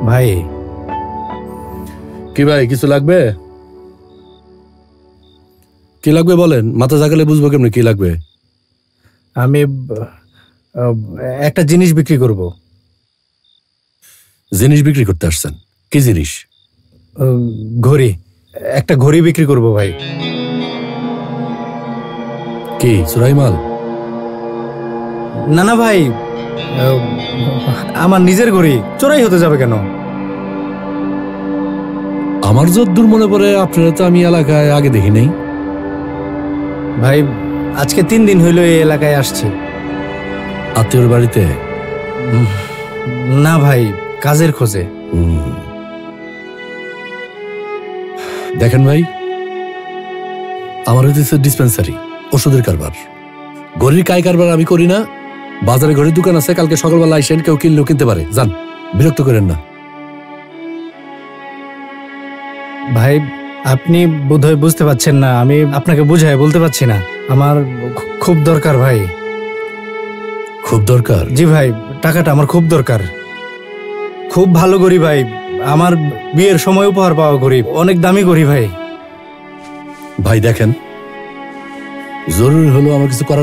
ভাই কি ভাই, কিছু লাগবে? কি লাগবে বলেন, মাথা জাগালে বুঝবো কেমনে কি লাগবে। আমি একটা জিনিস বিক্রি করব। জিনিস বিক্রি করতে আসছেন? কি জিনিস? ঘড়ি, একটা ঘড়ি বিক্রি করব ভাই। কি চুরাই মাল? না না ভাই, আমার নিজের ঘড়ি, চোরাই হতে যাবে কেন? আমার যদ্দূর মনে পড়ে আপনারা তো আমি এলাকায় আগে দেখি নাই। ভাই আজকে 3 দিন হইল এই এলাকায় আসছি। আত্মীয়র বাড়িতে? না ভাই, কাজের খোঁজে। দেখেন ভাই, আমার হচ্ছে ডিসপেন্সারি, ওষুধের কারবার। ঘড়ির কাই কারবার আমি করি না। বাজারে ঘড়ির দোকান আছে, কালকে সকালবেলা আইসেন, কেউ কিনলেও কিনতে পারে। যান, বিরক্ত করেন না। ভাই আপনি বোধহয় বুঝতে পারছেন না, আমি আপনাকে বুঝায় বলতে পারছি না। আমার খুব দরকার ভাই। খুব দরকার? জি ভাই, টাকাটা আমার খুব দরকার। খুব ভালো ঘড়ি ভাই, আমার বিয়ের সময় উপহার পাওয়া ঘড়ি, অনেক দামি ঘড়ি ভাই। ভাই দেখেন, জরুরি হলো, আমার কিছু করার